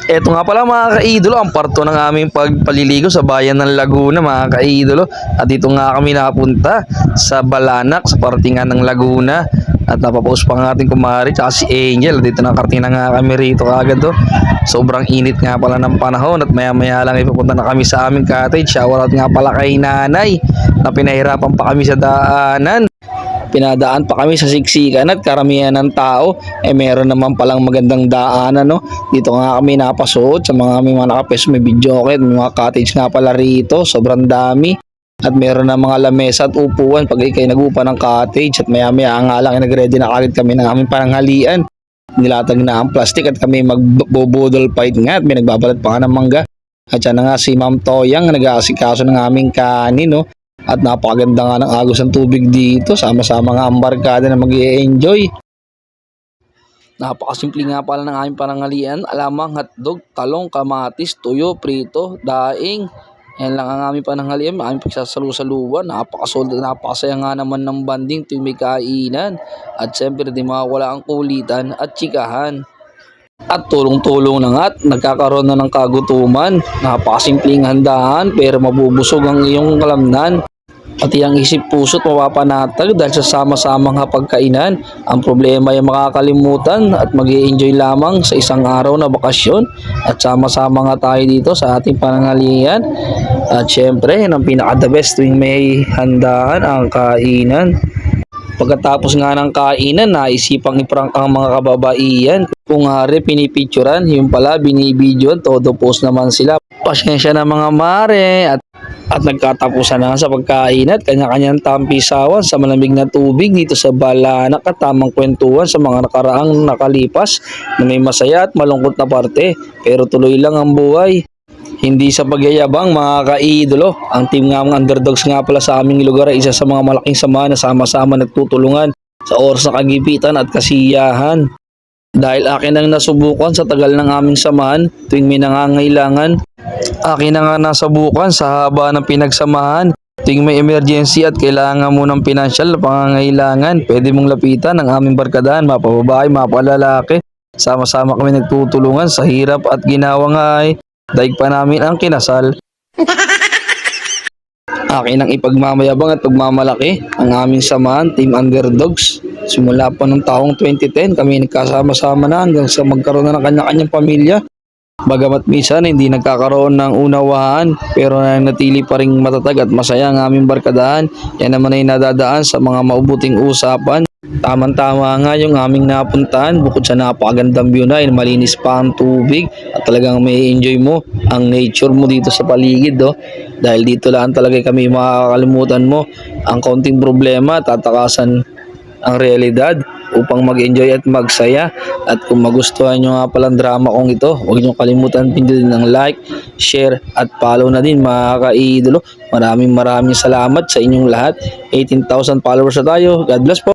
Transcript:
Eto nga pala mga kaidolo, ang parto ng aming pagpaliligo sa bayan ng Laguna mga kaidolo. At dito nga kami napunta sa Balanak, sa parte nga ng Laguna. At napapost pa nga ating kumari, tsaka si Angel. Dito nakarating na nga kami rito kagad do. Sobrang init nga pala ng panahon at maya maya lang ipupunta na kami sa aming cottage. Shower out nga pala kay nanay na pinahirapan pa kami sa daanan. Pinadaan pa kami sa siksikan at karamihan ng tao meron naman palang magandang daanan, no. Dito nga kami napasuot sa mga may mga nakapwesto, may video okay, may mga cottage nga pala rito, sobrang dami. At meron na mga lamesa at upuan pag ikay nagupa ng cottage. At maya maya nga lang nagready na kagad kami ng aming pananghalian. Nilatag na ang plastic at kami magbobodol fight nga at may nagbabalat pa nga ng mangga. At yan na nga si Ma'am Toyang nag-aasikaso ng aming kanin, no. At napakaganda nga ng agos ng tubig dito. Sama-sama nga ang barkada na mag-i-enjoy. Napakasimple nga pala ng aming panangalian. Alamang, hotdog, talong, kamatis, tuyo, prito, daing. Yan lang ang aming pananghalian. Aming pagsasalu-saluan. Napakasolid, napakasaya nga naman ng banding tuwing may kainan. At siyempre di mawawala ang kulitan at tsikahan. At tulong-tulong na nga at nagkakaroon na ng kagutuman. Napakasimpleng handaan pero mabubusog ang iyong kalamnan. Pati ang isip puso't mapapanatag dahil sa sama-samang hapagkainan. Ang problema ay makakalimutan at mag-i-enjoy lamang sa isang araw na bakasyon. At sama-sama nga tayo dito sa ating panangalian. At syempre, ang pinaka-the best tuwing may handaan ang kainan. Pagkatapos nga ng kainan, naisipang iprank ang mga kababaihan. Kung hari pinipicturan, yung pala binibidyoan, todo post naman sila. Pasensya na mga mare at nagkatapusan na sa pagkain at kanya-kanyang tampisawan sa malamig na tubig dito sa Balanak at tamang kwentuhan sa mga nakaraang nakalipas na may masaya at malungkot na parte. Pero tuloy lang ang buhay. Hindi sa pagyayabang mga kaidolo, ang team nga mga underdogs nga pala sa aming lugar ay isa sa mga malaking samahan na sama-sama nagtutulungan sa oras na kagipitan at kasiyahan. Dahil akin ang nasubukan sa tagal ng aming samahan tuwing may nangangailangan. Akin na nga nasubukan sa haba ng pinagsamahan. Tuwing may emergency at kailangan mo ng pinansyal na pangangailangan, pwede mong lapitan ang aming barkadahan, mapababae, mapalalaki. Sama-sama kami nagtutulungan sa hirap at ginawa nga ay daig pa namin ang kinasal. Akin ang ipagmamayabang at pagmamalaki ang aming samahan, Team Underdogs. Simula pa noong taong 2010, kami nagkasama-sama na hanggang sa magkaroon na ng kanya-kanyang pamilya. Bagamat minsan hindi nagkakaroon ng unawahan, pero nanatili pa rin matatag at masaya ang aming barkadahan. Yan naman ay nadadaan sa mga maubuting usapan. Tama-tama nga yung aming napuntahan, bukod sa napakagandang view na, malinis pa ang tubig at talagang may enjoy mo ang nature mo dito sa paligid, do. Dahil dito lang talaga kami makakalimutan mo ang konting problema, tatakasan ang realidad upang mag-enjoy at magsaya. At kung magustuhan nyo nga palang drama kong ito, huwag nyo kalimutan pindutin ng like, share at follow na din mga kaidolo. Maraming salamat sa inyong lahat. 18,000 followers na tayo. God bless po.